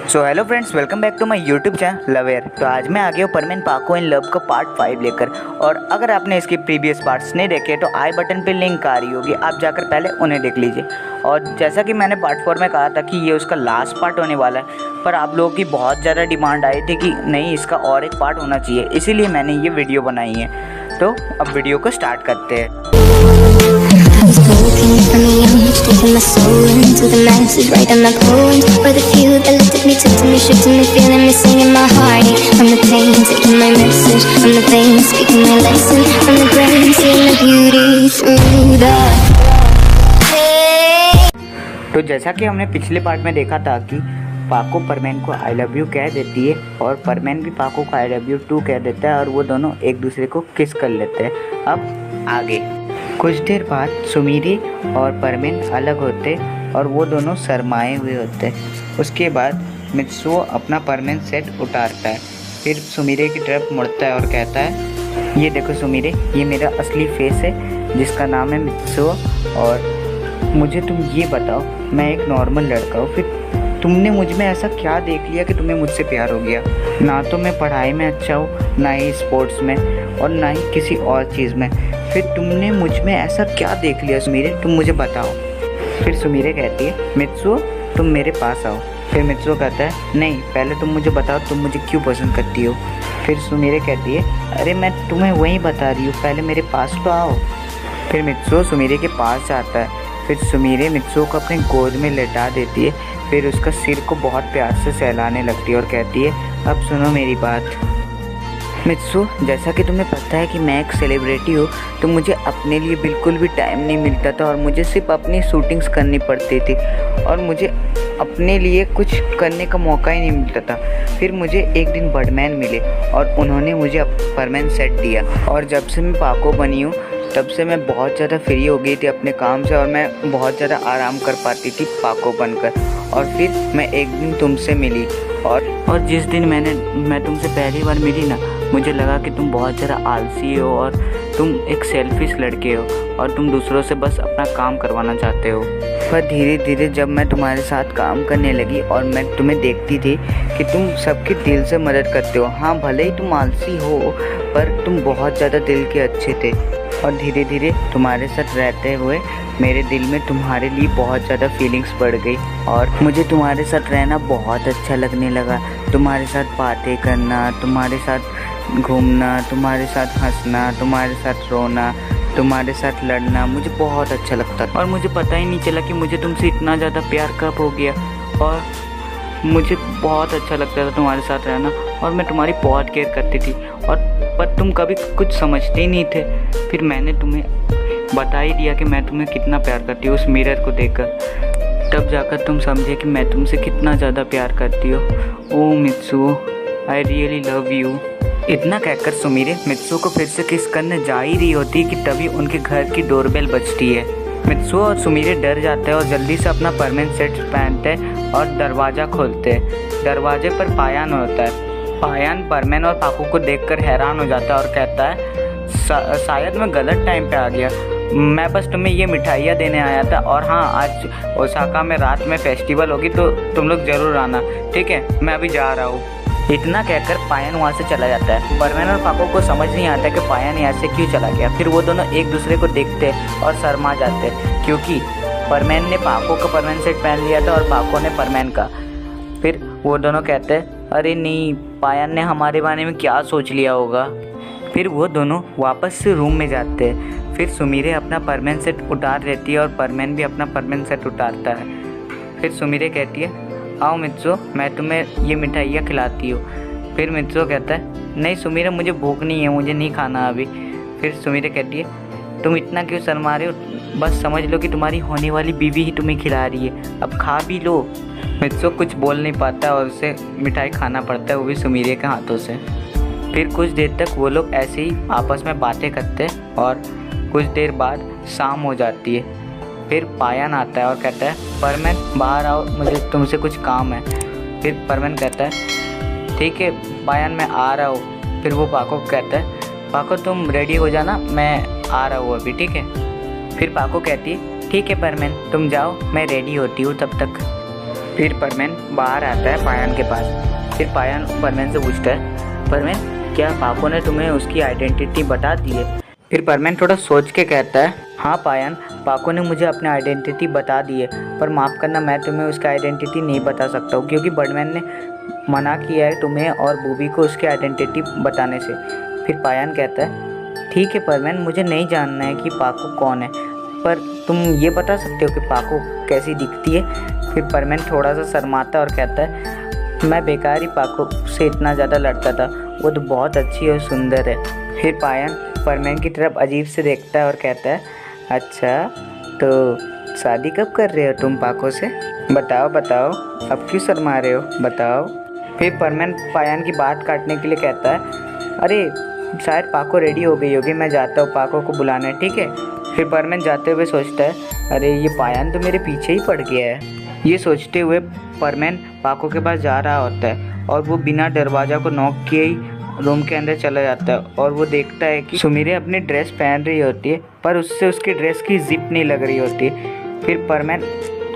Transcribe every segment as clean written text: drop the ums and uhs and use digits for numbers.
So hello friends, welcome back to my YouTube channel लवेयर। तो आज मैं आ गया हूँ परमेन पाको इन लव का पार्ट 5 लेकर। और अगर आपने इसके प्रीवियस पार्ट्स नहीं देखे तो आई बटन पे लिंक आ रही होगी, आप जाकर पहले उन्हें देख लीजिए। और जैसा कि मैंने पार्ट 4 में कहा था कि ये उसका लास्ट पार्ट होने वाला है, पर आप लोगों की बहुत ज़्यादा डिमांड आई थी कि नहीं, इसका और एक पार्ट होना चाहिए, इसीलिए मैंने ये वीडियो बनाई है। तो अब वीडियो को स्टार्ट करते हैं। Taking my soul into the masses, writing my poems for the few that looked at me, took to me, shook to me, feeling me, singing my heart from the pain, taking my message from the veins, speaking my lesson from the brain, seeing the beauty through the pain. तो जैसा कि हमने पिछले part में देखा था कि पाको परमेन को आई लव यू कह देती है और परमेन भी पाको को आई लव यू टू कह देता है और वो दोनों एक दूसरे को किस कर लेते हैं। अब आगे कुछ देर बाद सुमीरी और परमेन अलग होते और वो दोनों शर्माए हुए होते। उसके बाद मित्सुओ अपना परमेन सेट उतारता है, फिर सुमीरे की तरफ मुड़ता है और कहता है, ये देखो सुमीरे, ये मेरा असली फेस है जिसका नाम है मित्सुओ। और मुझे तुम ये बताओ, मैं एक नॉर्मल लड़का हूँ, फिर तुमने मुझ में ऐसा क्या देख लिया कि तुम्हें मुझसे प्यार हो गया? ना तो मैं पढ़ाई में अच्छा हूँ, ना ही स्पोर्ट्स में, और ना ही किसी और चीज़ में, फिर तुमने मुझ में ऐसा क्या देख लिया सुमीरे, तुम मुझे बताओ। फिर सुमीरे कहती है, मित्सुओ तुम मेरे पास आओ। फिर मित्सुओ कहता है, नहीं, पहले तुम मुझे बताओ तुम मुझे क्यों पसंद करती हो। फिर सुमीरे कहती है, अरे मैं तुम्हें वही बता रही हूँ, पहले मेरे पास तो आओ। फिर मित्सुओ सुमीरे के पास जाता है। फिर सुमीरे मित्सुओ को अपने गोद में लेटा देती है, फिर उसका सिर को बहुत प्यार से सहलाने लगती है और कहती है, अब सुनो मेरी बात। मित्सु, जैसा कि तुम्हें पता है कि मैं एक सेलिब्रिटी हूँ, तो मुझे अपने लिए बिल्कुल भी टाइम नहीं मिलता था और मुझे सिर्फ अपनी शूटिंग्स करनी पड़ती थी और मुझे अपने लिए कुछ करने का मौका ही नहीं मिलता था। फिर मुझे एक दिन बर्डमैन मिले और उन्होंने मुझे परमानेंट सेट दिया, और जब से मैं पाको बनी हूँ तब से मैं बहुत ज़्यादा फ्री हो गई थी अपने काम से और मैं बहुत ज़्यादा आराम कर पाती थी पाको बनकर। और फिर मैं एक दिन तुमसे मिली और जिस दिन मैं तुमसे पहली बार मिली ना, मुझे लगा कि तुम बहुत ज़्यादा आलसी हो और तुम एक सेल्फिश लड़के हो और तुम दूसरों से बस अपना काम करवाना चाहते हो। पर धीरे धीरे जब मैं तुम्हारे साथ काम करने लगी और मैं तुम्हें देखती थी कि तुम सबके दिल से मदद करते हो, हाँ भले ही तुम आलसी हो पर तुम बहुत ज़्यादा दिल के अच्छे थे। और धीरे धीरे तुम्हारे साथ रहते हुए मेरे दिल में तुम्हारे लिए बहुत ज़्यादा फीलिंग्स बढ़ गई और मुझे तुम्हारे साथ रहना बहुत अच्छा लगने लगा। तुम्हारे साथ बातें करना, तुम्हारे साथ घूमना, तुम्हारे साथ हंसना, तुम्हारे साथ रोना, तुम्हारे साथ लड़ना मुझे बहुत अच्छा लगता था। और मुझे पता ही नहीं चला कि मुझे तुमसे इतना ज़्यादा प्यार कब हो गया। और मुझे बहुत अच्छा लगता था तुम्हारे साथ रहना और मैं तुम्हारी बहुत केयर करती थी, और पर तुम कभी कुछ समझते ही नहीं थे। फिर मैंने तुम्हें बता ही दिया कि मैं तुम्हें कितना प्यार करती हूँ उस मिरर को देखकर। तब जाकर तुम समझे कि मैं तुमसे कितना ज़्यादा प्यार करती हूँ। Oh Mitsuo, I really love you. इतना कहकर सुमीरे मित्सुओ को फिर से किस करने जा ही रही होती कि तभी उनके घर की डोरबेल बजती है। मित्सुओ और सुमीरे डर जाते हैं और जल्दी से अपना परमानेंट सेट पहनते हैं और दरवाज़ा खोलते हैं। दरवाजे पर पायान होता है। पायान परमेन और पाको को देखकर हैरान हो जाता है और कहता है, शायद मैं गलत टाइम पे आ गया, मैं बस तुम्हें ये मिठाइयाँ देने आया था, और हाँ, आज ओसाका में रात में फेस्टिवल होगी तो तुम लोग ज़रूर आना, ठीक है, मैं अभी जा रहा हूँ। इतना कहकर पायन वहाँ से चला जाता है। परमेन और पाको को समझ नहीं आता कि पायन यहाँ से क्यों चला गया। फिर वो दोनों एक दूसरे को देखते और शर्मा जाते क्योंकि परमेन ने पाको का परमेन सेट पहन लिया था और पाको ने परमेन का। फिर वो दोनों कहते हैं, अरे नहीं, पायन ने हमारे बारे में क्या सोच लिया होगा। फिर वो दोनों वापस से रूम में जाते हैं। फिर सुमीरे अपना परमेन सेट उतार लेती है और परमेन भी अपना परमेन सेट उतारता है। फिर सुमीरे कहती है, आओ मित्सुओ, मैं तुम्हें ये मिठाइयाँ खिलाती हूँ। फिर मित्सुओ कहता है, नहीं सुमीरे, मुझे भूख नहीं है, मुझे नहीं खाना अभी। फिर सुमीरे कहती है, तुम इतना क्यों शर्मा रहे हो, बस समझ लो कि तुम्हारी होने वाली बीवी ही तुम्हें खिला रही है, अब खा भी लो। मित्सुओ कुछ बोल नहीं पाता और उसे मिठाई खाना पड़ता है, वो भी सुमीरे के हाथों से। फिर कुछ देर तक वो लोग ऐसे ही आपस में बातें करते हैं और कुछ देर बाद शाम हो जाती है। फिर पायन आता है और कहता है, परमेन बाहर आओ, मुझे तुमसे कुछ काम है। फिर परमेन कहता है, ठीक है पायन, मैं आ रहा हूँ। फिर वो पाको को कहता है, पाको तुम रेडी हो जाना, मैं आ रहा हूँ अभी, ठीक है। फिर पाको कहती है, ठीक है परमेन, तुम जाओ, मैं रेडी होती हूँ तब तक। फिर परमेन बाहर आता है पायन के पास। फिर पायन परमेन से पूछता है, परमेन क्या पाको ने तुम्हें उसकी आइडेंटिटी बता दी है? फिर परमेन थोड़ा सोच के कहता है, हाँ पायन, पाको ने मुझे अपनी आइडेंटिटी बता दी है, पर माफ़ करना मैं तुम्हें उसकी आइडेंटिटी नहीं बता सकता हूँ क्योंकि बर्डमैन ने मना किया है तुम्हें और बूबी को उसकी आइडेंटिटी बताने से। फिर पायन कहता है, ठीक है परमेन, मुझे नहीं जानना है कि पाको कौन है, पर तुम ये बता सकते हो कि पाको कैसी दिखती है? फिर परमेन थोड़ा सा शर्माता और कहता है, मैं बेकार ही पाको से इतना ज़्यादा लड़ता था, वो तो बहुत अच्छी और सुंदर है। फिर पायन परमेन की तरफ अजीब से देखता है और कहता है, अच्छा तो शादी कब कर रहे हो तुम पाको से? बताओ बताओ, अब क्यों शर्मा रहे हो, बताओ। फिर परमेन पायन की बात काटने के लिए कहता है, अरे शायद पाको रेडी हो गई होगी, मैं जाता हूँ पाको को बुलाने, ठीक है? फिर परमेन जाते हुए सोचता है, अरे ये पायन तो मेरे पीछे ही पड़ गया है। ये सोचते हुए परमेन पाको के पास जा रहा होता है और वो बिना दरवाज़ा को नॉक किए ही रूम के अंदर चला जाता है और वो देखता है कि सुमीरे अपनी ड्रेस पहन रही होती है पर उससे उसकी ड्रेस की जिप नहीं लग रही होती है। फिर परमेन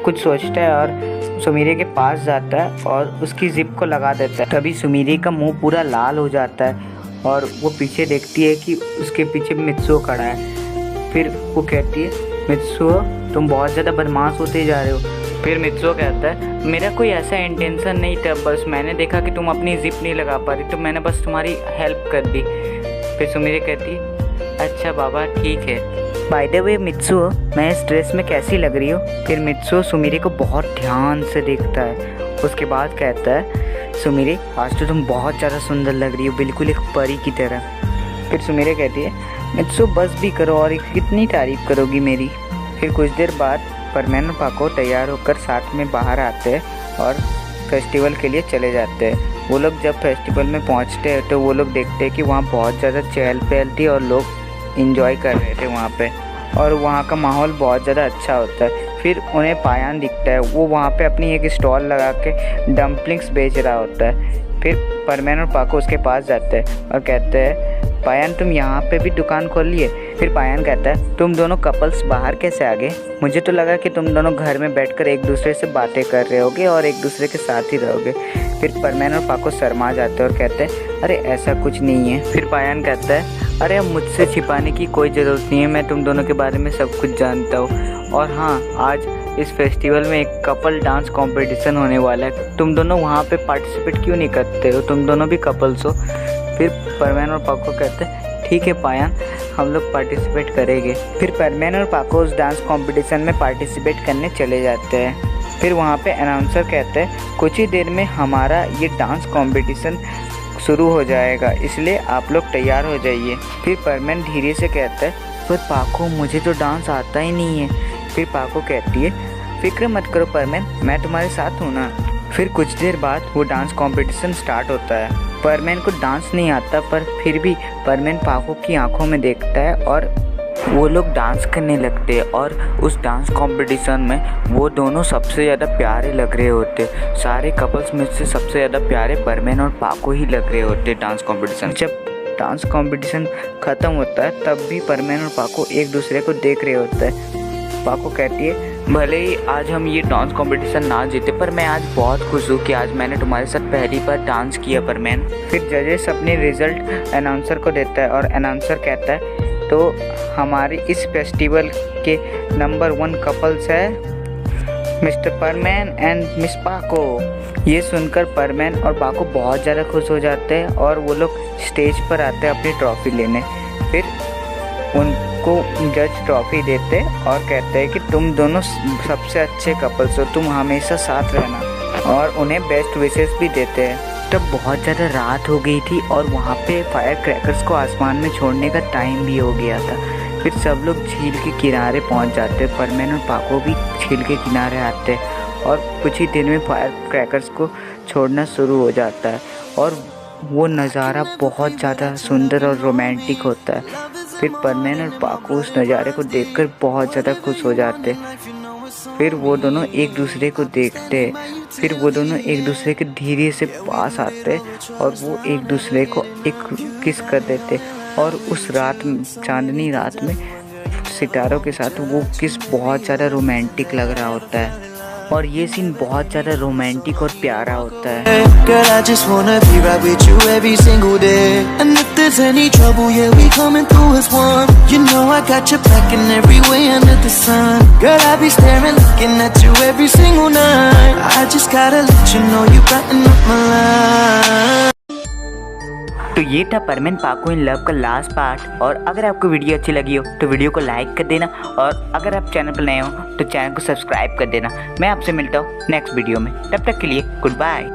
कुछ सोचता है और सुमीरे के पास जाता है और उसकी जिप को लगा देता है। तभी सुमीरे का मुंह पूरा लाल हो जाता है और वो पीछे देखती है कि उसके पीछे मित्सुओ खड़ा है। फिर वो कहती है, मित्सुओ तुम बहुत ज़्यादा बदमाश होते जा रहे हो। फिर मित्सुओ कहता है, मेरा कोई ऐसा इंटेंशन नहीं था, बस मैंने देखा कि तुम अपनी जिप नहीं लगा पा रही तो मैंने बस तुम्हारी हेल्प कर दी। फिर सुमीरे कहती है, अच्छा बाबा ठीक है। बाय द वे मित्सुओ, मैं इस ड्रेस में कैसी लग रही हूँ? फिर मित्सुओ सुमीरे को बहुत ध्यान से देखता है। उसके बाद कहता है, सुमीरे आज तो तुम बहुत ज़्यादा सुंदर लग रही हो, बिल्कुल एक परी की तरह। फिर सुमीरे कहती है, मित्सुओ बस भी करो, और कितनी तारीफ़ करोगी मेरी। फिर कुछ देर बाद परमेन और पाको तैयार होकर साथ में बाहर आते हैं और फेस्टिवल के लिए चले जाते हैं। वो लोग जब फेस्टिवल में पहुंचते हैं तो वो लोग देखते हैं कि वहाँ बहुत ज़्यादा चहल पहल थी और लोग एंजॉय कर रहे थे वहाँ पे, और वहाँ का माहौल बहुत ज़्यादा अच्छा होता है। फिर उन्हें पायन दिखता है, वो वहाँ पे अपनी एक स्टॉल लगा के डम्पलिंग्स बेच रहा होता है। फिर परमेन और पाको उसके पास जाते हैं और कहते हैं, पायन तुम यहाँ पे भी दुकान खोल लिए? फिर पायन कहता है, तुम दोनों कपल्स बाहर कैसे आ गए? मुझे तो लगा कि तुम दोनों घर में बैठकर एक दूसरे से बातें कर रहे होगे और एक दूसरे के साथ ही रहोगे। फिर परमेन और पाको शर्मा जाते हैं और कहते हैं, अरे ऐसा कुछ नहीं है। फिर पायन कहता है, अरे अब मुझसे छिपाने की कोई ज़रूरत नहीं है, मैं तुम दोनों के बारे में सब कुछ जानता हूँ। और हाँ, आज इस फेस्टिवल में एक कपल डांस कंपटीशन होने वाला है, तुम दोनों वहाँ पे पार्टिसिपेट क्यों नहीं करते हो? तुम दोनों भी कपल्स हो। फिर परमेन और पाको कहते हैं, ठीक है पायन, हम लोग पार्टिसिपेट करेंगे। फिर परमेन और पाको उस डांस कंपटीशन में पार्टिसिपेट करने चले जाते हैं। फिर वहाँ पे अनाउंसर कहते हैं, कुछ ही देर में हमारा ये डांस कंपटीशन शुरू हो जाएगा, इसलिए आप लोग तैयार हो जाइए। फिर परमेन धीरे से कहता है, पर पाको मुझे तो डांस आता ही नहीं है। फिर पाको कहती है, फिक्र मत करो परमेन, मैं तुम्हारे साथ हूँ ना। फिर कुछ देर बाद वो डांस कंपटीशन स्टार्ट होता है। परमेन को डांस नहीं आता, पर फिर भी परमेन पाको की आंखों में देखता है और वो लोग डांस करने लगते हैं। और उस डांस कंपटीशन में वो दोनों सबसे ज़्यादा प्यारे लग रहे होते। सारे कपल्स में से सबसे ज़्यादा प्यारे परमेन और पाको ही लग रहे होते डांस कंपटीशन। जब डांस कंपटीशन ख़त्म होता है तब भी परमेन और पाको एक दूसरे को देख रहे होते हैं। पाको कहती है, भले ही आज हम ये डांस कंपटीशन ना जीते, पर मैं आज बहुत खुश हूँ कि आज मैंने तुम्हारे साथ पहली बार डांस किया परमेन। फिर जजेस अपने रिजल्ट अनाउंसर को देता है और अनाउंसर कहता है, तो हमारी इस फेस्टिवल के नंबर 1 कपल्स है मिस्टर परमेन एंड मिस पाको। ये सुनकर परमेन और पाको बहुत ज़्यादा खुश हो जाते हैं और वो लोग स्टेज पर आते हैं अपनी ट्रॉफ़ी लेने। फिर उनको जज ट्रॉफ़ी देते और कहते हैं कि तुम दोनों सबसे अच्छे कपल्स हो, तुम हमेशा साथ रहना, और उन्हें बेस्ट विशेस भी देते हैं। तब बहुत ज़्यादा रात हो गई थी और वहाँ पे फायर क्रैकर्स को आसमान में छोड़ने का टाइम भी हो गया था। फिर सब लोग झील के किनारे पहुँच जाते। परमेन और पाको भी झील के किनारे आते और कुछ ही देर में फायर क्रैकर्स को छोड़ना शुरू हो जाता है और वो नज़ारा बहुत ज़्यादा सुंदर और रोमांटिक होता है। फिर परमेन और पाको उस नज़ारे को देखकर बहुत ज़्यादा खुश हो जाते। फिर वो दोनों एक दूसरे को देखते, फिर वो दोनों एक दूसरे के धीरे से पास आते और वो एक दूसरे को एक किस कर देते। और उस रात, चांदनी रात में सितारों के साथ वो किस बहुत ज़्यादा रोमांटिक लग रहा होता है। और ये सीन बहुत ज़्यादा रोमांटिक और प्यारा होता है। Girl, I just wanna be right with you every single day. And if there's any trouble, yeah, we coming through as one. You know I got your back in every way under the sun. Girl, I be staring, looking at you every single night. I just gotta let you know you brighten up my life. तो ये था परमेन पाको in love का last part. और अगर आपको video अच्छी लगी हो तो वीडियो को लाइक कर देना, और अगर आप चैनल पर नए हो तो चैनल को सब्सक्राइब कर देना। मैं आपसे मिलता हूँ नेक्स्ट वीडियो में, तब तक के लिए गुड बाय।